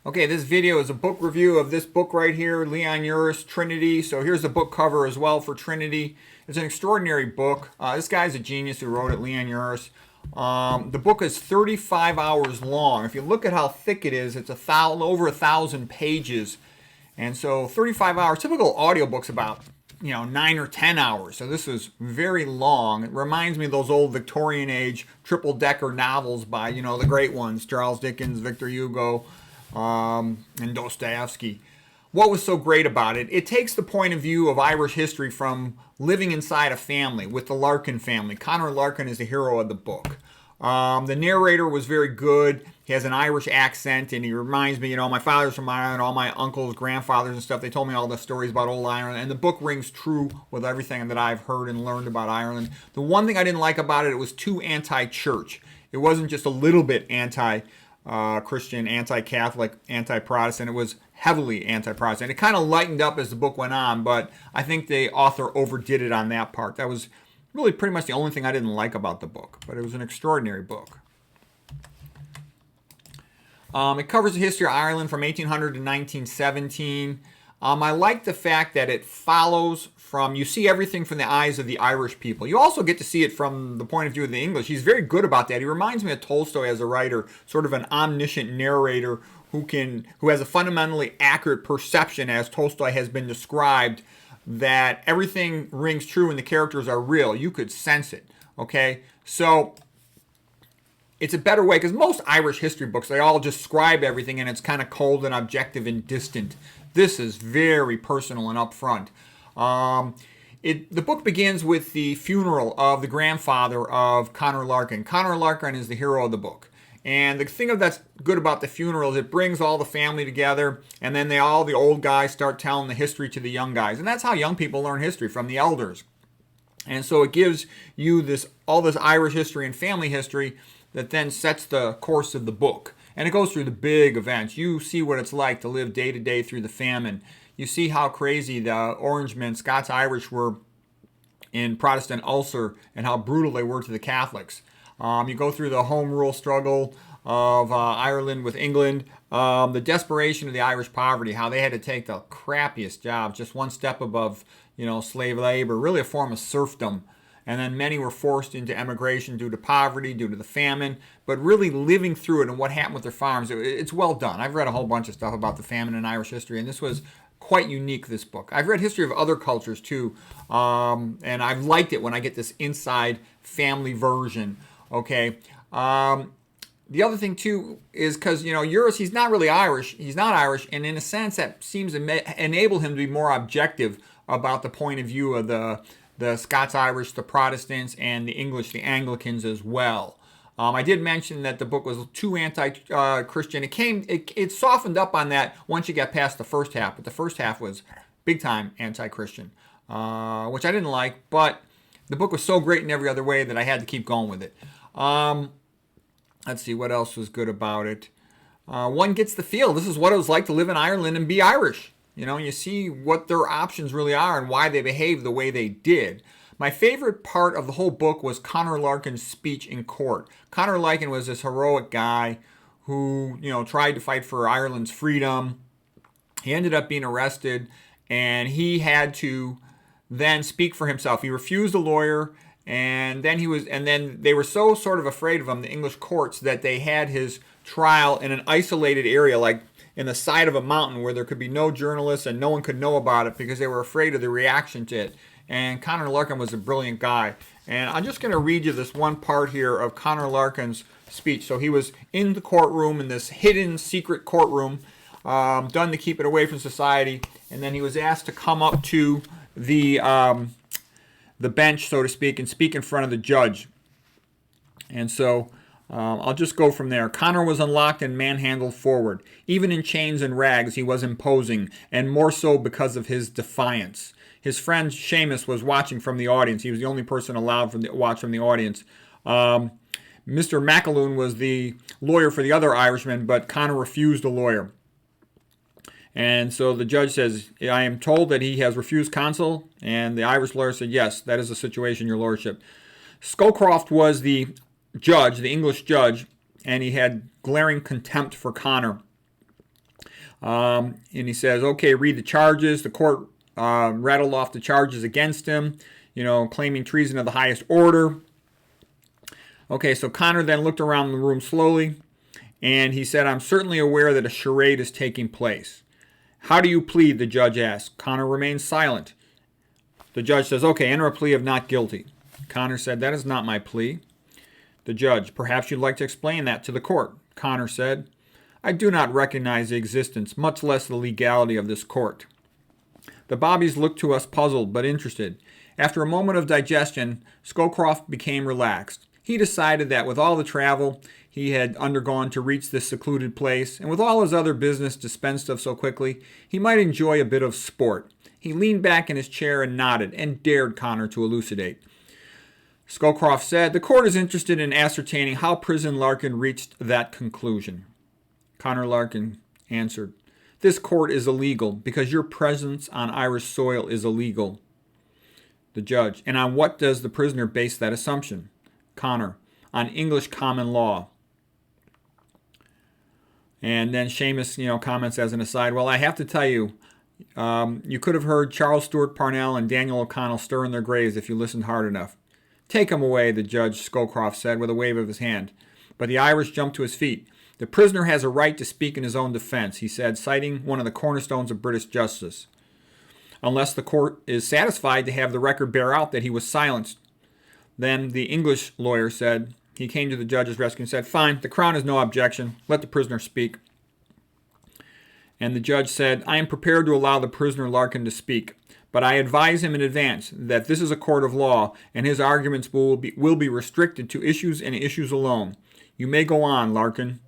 Okay, this video is a book review of this book right here, Leon Uris, Trinity. So here's the book cover as well for Trinity. It's an extraordinary book. This guy's a genius who wrote it, Leon Uris. The book is 35 hours long. If you look at how thick it is, it's over 1,000 pages. And so 35 hours, typical audiobooks about 9 or 10 hours. So this is very long. It reminds me of those old Victorian age triple-decker novels by, the great ones, Charles Dickens, Victor Hugo, and Dostoevsky. What was so great about it? It takes the point of view of Irish history from living inside a family with the Larkin family. Conor Larkin is the hero of the book. The narrator was very good. He has an Irish accent, and he reminds me, my father's from Ireland, all my uncles, grandfathers and stuff, they told me all the stories about old Ireland, and the book rings true with everything that I've heard and learned about Ireland. The one thing I didn't like about it, it was too anti-church. It wasn't just a little bit anti-Christian, anti-Catholic, anti-Protestant. It was heavily anti-Protestant. It kind of lightened up as the book went on, but I think the author overdid it on that part. That was really pretty much the only thing I didn't like about the book, but it was an extraordinary book. It covers the history of Ireland from 1800 to 1917. I like the fact that it follows you see everything from the eyes of the Irish people. You also get to see it from the point of view of the English. He's very good about that. He reminds me of Tolstoy as a writer, sort of an omniscient narrator who has a fundamentally accurate perception, as Tolstoy has been described, that everything rings true and the characters are real. You could sense it, okay? So it's a better way, because most Irish history books, they all describe everything and it's kind of cold and objective and distant. This is very personal and upfront. The book begins with the funeral of the grandfather of Conor Larkin. Conor Larkin is the hero of the book. And the thing that's good about the funeral is it brings all the family together, and then all the old guys start telling the history to the young guys. And that's how young people learn history, from the elders. And so it gives you all this Irish history and family history that then sets the course of the book. And it goes through the big events. You see what it's like to live day to day through the famine. You see how crazy the Orangemen, Scots-Irish, were in Protestant Ulster and how brutal they were to the Catholics. You go through the home rule struggle of Ireland with England, the desperation of the Irish poverty, how they had to take the crappiest jobs, just one step above, slave labor, really a form of serfdom. And then many were forced into emigration due to poverty, due to the famine, but really living through it and what happened with their farms. It's well done. I've read a whole bunch of stuff about the famine in Irish history, and this was quite unique, this book. I've read history of other cultures too, and I've liked it when I get this inside family version. Okay. The other thing too is because Uris, he's not really Irish. He's not Irish, and in a sense that seems to enable him to be more objective about the point of view of the Scots-Irish, the Protestants, and the English, the Anglicans as well. I did mention that the book was too anti-Christian. It softened up on that once you got past the first half, but the first half was big time anti-Christian, which I didn't like, but the book was so great in every other way that I had to keep going with it. Let's see, what else was good about it? One gets the feel. This is what it was like to live in Ireland and be Irish. You see what their options really are and why they behave the way they did. My favorite part of the whole book was Conor Larkin's speech in court. Conor Larkin was this heroic guy who, tried to fight for Ireland's freedom. He ended up being arrested, and he had to then speak for himself. He refused a lawyer, and then they were so sort of afraid of him, the English courts, that they had his trial in an isolated area, like in the side of a mountain where there could be no journalists and no one could know about it because they were afraid of the reaction to it. And Conor Larkin was a brilliant guy. And I'm just going to read you this one part here of Conor Larkin's speech. So he was in the courtroom, in this hidden secret courtroom, done to keep it away from society. And then he was asked to come up to the bench, so to speak, and speak in front of the judge. And so I'll just go from there. Conor was unlocked and manhandled forward. Even in chains and rags, he was imposing, and more so because of his defiance. His friend Seamus was watching from the audience. He was the only person allowed to watch from the audience. Mr. McAloon was the lawyer for the other Irishman, but Conor refused a lawyer. And so the judge says, I am told that he has refused counsel. And the Irish lawyer said, yes, that is the situation, your lordship. Scowcroft was the judge, the English judge, and he had glaring contempt for Conor. And he says, okay, read the charges. The court rattled off the charges against him, claiming treason of the highest order. Okay, so Connor then looked around the room slowly, and he said, I'm certainly aware that a charade is taking place. How do you plead? The judge asked. Connor remained silent. The judge says, okay, enter a plea of not guilty. Connor said, that is not my plea. The judge, perhaps you'd like to explain that to the court. Connor said, I do not recognize the existence, much less the legality of this court. The Bobbies looked to us puzzled but interested. After a moment of digestion, Scowcroft became relaxed. He decided that with all the travel he had undergone to reach this secluded place, and with all his other business dispensed of so quickly, he might enjoy a bit of sport. He leaned back in his chair and nodded, and dared Connor to elucidate. Scowcroft said, the court is interested in ascertaining how Prison Larkin reached that conclusion. Connor Larkin answered, this court is illegal because your presence on Irish soil is illegal. The judge, and on what does the prisoner base that assumption? Connor, on English common law. And then Seamus, comments as an aside, well, I have to tell you, you could have heard Charles Stewart Parnell and Daniel O'Connell stir in their graves if you listened hard enough. Take him away, the judge, Scowcroft said with a wave of his hand. But the Irish jumped to his feet. The prisoner has a right to speak in his own defense, he said, citing one of the cornerstones of British justice. Unless the court is satisfied to have the record bear out that he was silenced. Then the English lawyer said, he came to the judge's rescue and said, fine, the Crown has no objection. Let the prisoner speak. And the judge said, I am prepared to allow the prisoner Larkin to speak, but I advise him in advance that this is a court of law, and his arguments will be restricted to issues and issues alone. You may go on, Larkin.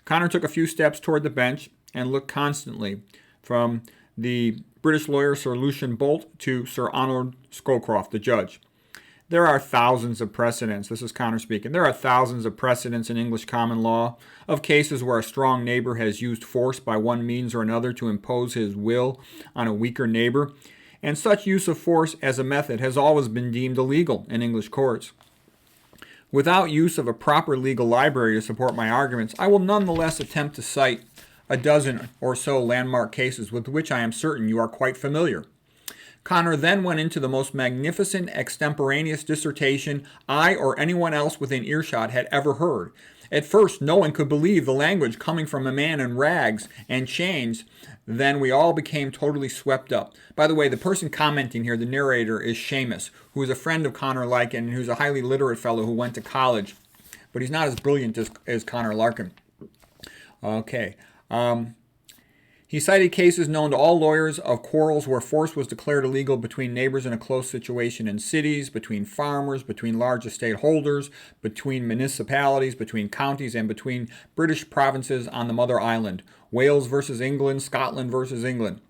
Connor took a few steps toward the bench and looked constantly from the British lawyer Sir Lucian Bolt to Sir Arnold Scowcroft, the judge. There are thousands of precedents, this is Connor speaking, there are thousands of precedents in English common law of cases where a strong neighbor has used force by one means or another to impose his will on a weaker neighbor, and such use of force as a method has always been deemed illegal in English courts. Without use of a proper legal library to support my arguments, I will nonetheless attempt to cite a dozen or so landmark cases with which I am certain you are quite familiar. Connor then went into the most magnificent extemporaneous dissertation I or anyone else within earshot had ever heard. At first, no one could believe the language coming from a man in rags and chains. Then we all became totally swept up. By the way, the person commenting here, the narrator, is Seamus, who is a friend of Connor Larkin and who's a highly literate fellow who went to college. But he's not as brilliant as Connor Larkin. Okay. He cited cases known to all lawyers of quarrels where force was declared illegal between neighbors in a close situation in cities, between farmers, between large estate holders, between municipalities, between counties, and between British provinces on the mother island. Wales versus England, Scotland versus England.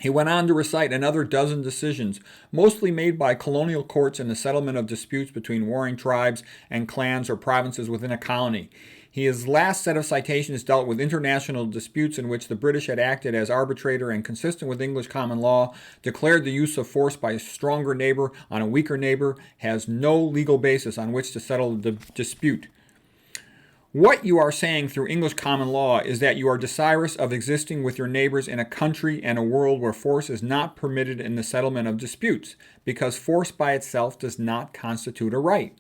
He went on to recite another dozen decisions, mostly made by colonial courts in the settlement of disputes between warring tribes and clans or provinces within a colony. His last set of citations dealt with international disputes in which the British had acted as arbitrator and, consistent with English common law, declared the use of force by a stronger neighbor on a weaker neighbor has no legal basis on which to settle the dispute. What you are saying through English common law is that you are desirous of existing with your neighbors in a country and a world where force is not permitted in the settlement of disputes, because force by itself does not constitute a right.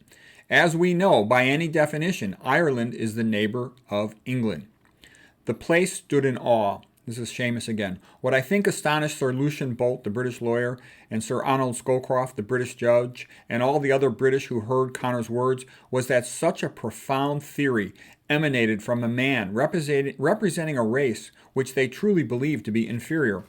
As we know, by any definition, Ireland is the neighbor of England. The place stood in awe. This is Seamus again. What I think astonished Sir Lucian Bolt, the British lawyer, and Sir Arnold Scowcroft, the British judge, and all the other British who heard Connor's words was that such a profound theory emanated from a man representing a race which they truly believed to be inferior.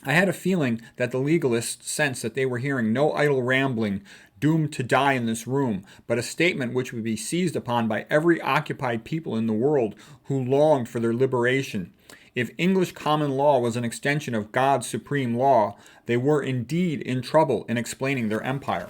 I had a feeling that the legalists sensed that they were hearing no idle rambling doomed to die in this room, but a statement which would be seized upon by every occupied people in the world who longed for their liberation. If English common law was an extension of God's supreme law, they were indeed in trouble in explaining their empire.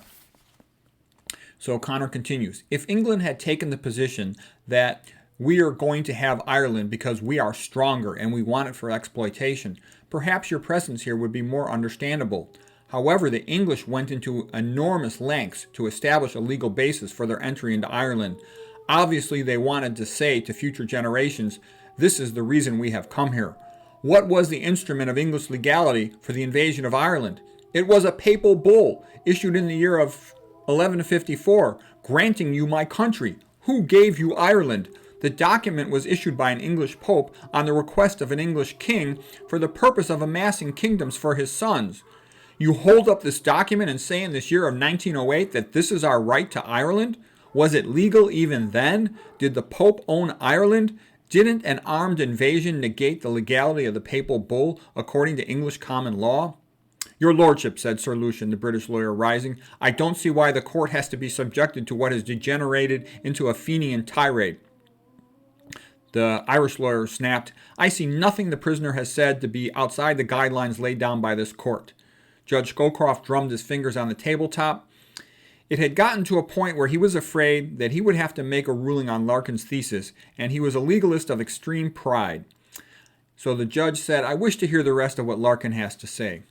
So Connor continues, if England had taken the position that we are going to have Ireland because we are stronger and we want it for exploitation, perhaps your presence here would be more understandable. However, the English went into enormous lengths to establish a legal basis for their entry into Ireland. Obviously, they wanted to say to future generations, this is the reason we have come here. What was the instrument of English legality for the invasion of Ireland? It was a papal bull issued in the year of 1154, granting you my country. Who gave you Ireland? The document was issued by an English pope on the request of an English king for the purpose of amassing kingdoms for his sons. You hold up this document and say in this year of 1908 that this is our right to Ireland? Was it legal even then? Did the Pope own Ireland? Didn't an armed invasion negate the legality of the papal bull according to English common law? Your lordship, said Sir Lucian, the British lawyer, rising, I don't see why the court has to be subjected to what has degenerated into a Fenian tirade. The Irish lawyer snapped, I see nothing the prisoner has said to be outside the guidelines laid down by this court. Judge Scowcroft drummed his fingers on the tabletop. It had gotten to a point where he was afraid that he would have to make a ruling on Larkin's thesis, and he was a legalist of extreme pride. So the judge said, I wish to hear the rest of what Larkin has to say.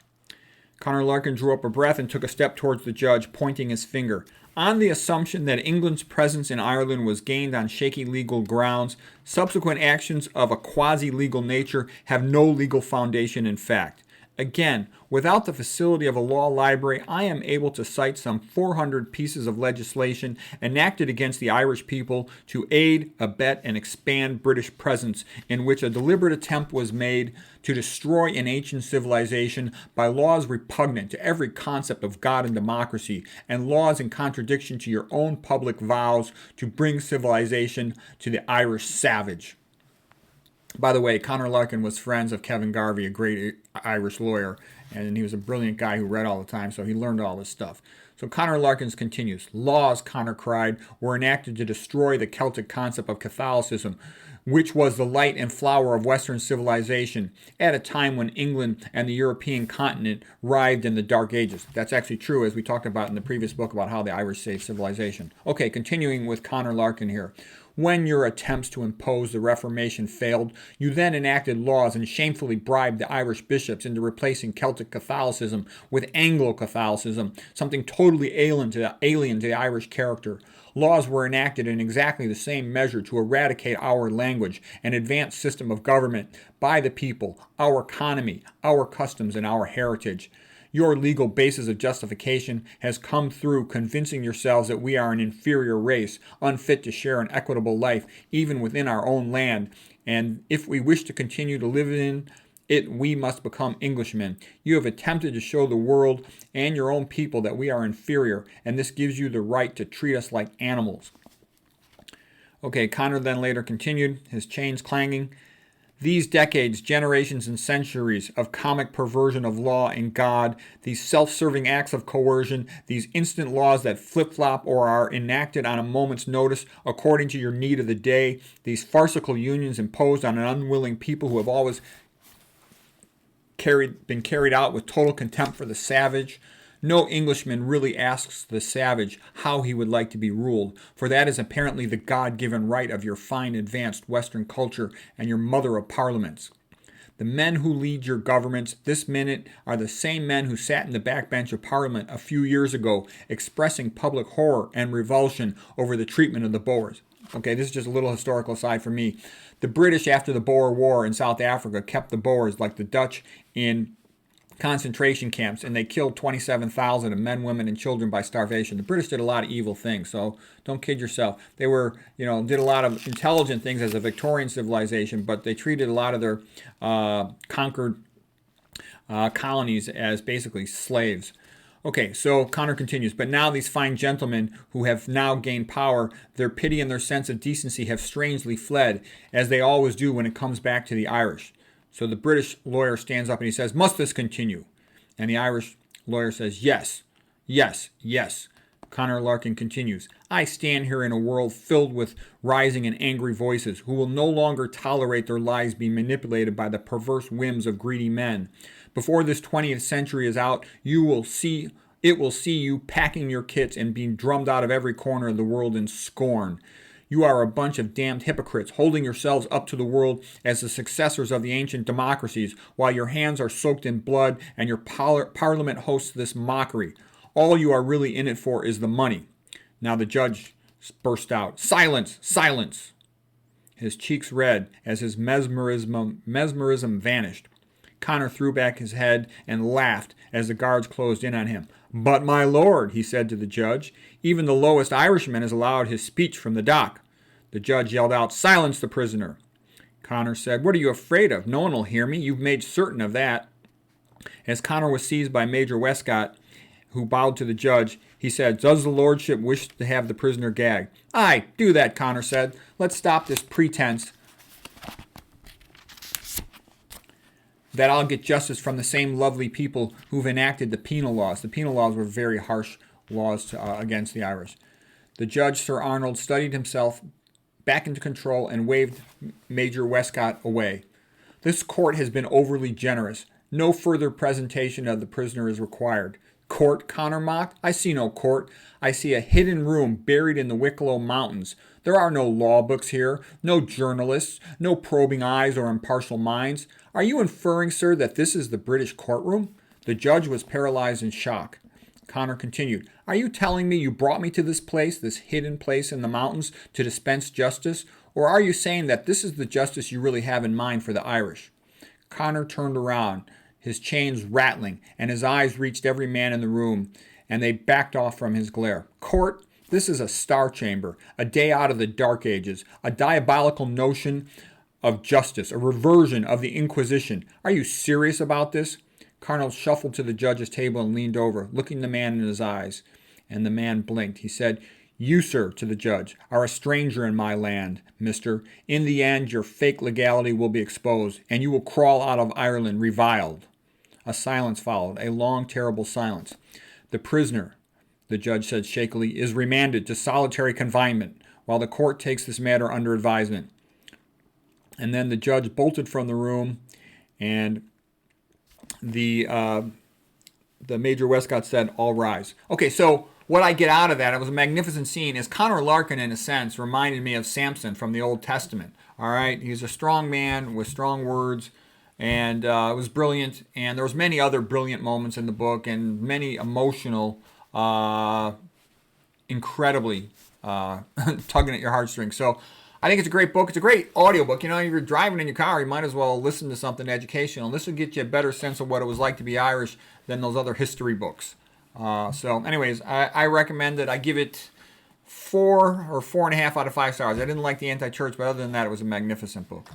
Conor Larkin drew up a breath and took a step towards the judge, pointing his finger. On the assumption that England's presence in Ireland was gained on shaky legal grounds, subsequent actions of a quasi-legal nature have no legal foundation in fact. Again, without the facility of a law library, I am able to cite some 400 pieces of legislation enacted against the Irish people to aid, abet, and expand British presence, in which a deliberate attempt was made to destroy an ancient civilization by laws repugnant to every concept of God and democracy, and laws in contradiction to your own public vows to bring civilization to the Irish savage. By the way, Conor Larkin was friends of Kevin Garvey, a great Irish lawyer, and he was a brilliant guy who read all the time, so he learned all this stuff. So Conor Larkin continues. Laws, Conor cried, were enacted to destroy the Celtic concept of Catholicism, which was the light and flower of Western civilization at a time when England and the European continent writhed in the Dark Ages. That's actually true, as we talked about in the previous book about how the Irish saved civilization. Okay, continuing with Conor Larkin here. When your attempts to impose the Reformation failed, you then enacted laws and shamefully bribed the Irish bishops into replacing Celtic Catholicism with Anglo-Catholicism, something totally alien to the Irish character. Laws were enacted in exactly the same measure to eradicate our language and advanced system of government by the people, our economy, our customs, and our heritage. Your legal basis of justification has come through convincing yourselves that we are an inferior race, unfit to share an equitable life, even within our own land. And if we wish to continue to live in it, we must become Englishmen. You have attempted to show the world and your own people that we are inferior, and this gives you the right to treat us like animals. Okay, Conor then later continued, his chains clanging. These decades, generations, and centuries of comic perversion of law and God, these self-serving acts of coercion, these instant laws that flip-flop or are enacted on a moment's notice according to your need of the day, these farcical unions imposed on an unwilling people who have always been carried out with total contempt for the savage. No Englishman really asks the savage how he would like to be ruled, for that is apparently the God-given right of your fine advanced Western culture and your mother of parliaments. The men who lead your governments this minute are the same men who sat in the backbench of Parliament a few years ago expressing public horror and revulsion over the treatment of the Boers. Okay, this is just a little historical aside for me. The British, after the Boer War in South Africa, kept the Boers, like the Dutch, in concentration camps, and they killed 27,000 of men, women, and children by starvation. The British did a lot of evil things, so don't kid yourself. They were, did a lot of intelligent things as a Victorian civilization, but they treated a lot of their conquered colonies as basically slaves. Okay, so Conor continues, but now these fine gentlemen who have now gained power, their pity and their sense of decency have strangely fled, as they always do when it comes back to the Irish. So the British lawyer stands up and he says, must this continue? And the Irish lawyer says, yes, yes, yes. Conor Larkin continues, I stand here in a world filled with rising and angry voices who will no longer tolerate their lives being manipulated by the perverse whims of greedy men. Before this 20th century is out, it will see you packing your kits and being drummed out of every corner of the world in scorn. You are a bunch of damned hypocrites, holding yourselves up to the world as the successors of the ancient democracies, while your hands are soaked in blood and your parliament hosts this mockery. All you are really in it for is the money. Now the judge burst out, silence, silence. his cheeks red as his mesmerism vanished. Connor threw back his head and laughed as the guards closed in on him. "But, my lord," he said to the judge, "even the lowest Irishman is allowed his speech from the dock." The judge yelled out, "Silence the prisoner." Connor said, "What are you afraid of? No one will hear me. You've made certain of that." As Connor was seized by Major Westcott, who bowed to the judge, he said, "Does the lordship wish to have the prisoner gagged?" "Aye, do that," Connor said. "Let's stop this pretense that I'll get justice from the same lovely people who've enacted the penal laws." The penal laws were very harsh laws against the Irish. The judge, Sir Arnold, studied himself back into control and waved Major Westcott away. "This court has been overly generous. No further presentation of the prisoner is required." "Court?" Connor mocked. "I see no court. I see a hidden room buried in the Wicklow Mountains. There are no law books here, no journalists, no probing eyes or impartial minds. Are you inferring, sir, that this is the British courtroom?" The judge was paralyzed in shock. Connor continued, "Are you telling me you brought me to this place, this hidden place in the mountains, to dispense justice? Or are you saying that this is the justice you really have in mind for the Irish?" Connor turned around, his chains rattling, and his eyes reached every man in the room, and they backed off from his glare. "Court, this is a star chamber, a day out of the Dark Ages, a diabolical notion of justice, a reversion of the Inquisition. Are you serious about this?" Connor shuffled to the judge's table and leaned over, looking the man in his eyes. And the man blinked. He said, "You, sir," to the judge, "are a stranger in my land, mister. In the end, your fake legality will be exposed, and you will crawl out of Ireland reviled." A silence followed, a long, terrible silence. "The prisoner," the judge said shakily, "is remanded to solitary confinement while the court takes this matter under advisement." And then the judge bolted from the room, and the Major Westcott said, "All rise." Okay, so what I get out of that, it was a magnificent scene, is Connor Larkin, in a sense, reminded me of Samson from the Old Testament. All right, he's a strong man with strong words, and it was brilliant. And there was many other brilliant moments in the book, and many emotional, incredibly tugging at your heartstrings. So I think it's a great book. It's a great audiobook. You know, if you're driving in your car, you might as well listen to something educational. This will get you a better sense of what it was like to be Irish than those other history books. So anyways, I recommend it. I give it 4 or 4.5 out of 5 stars. I didn't like the anti-church, but other than that, it was a magnificent book.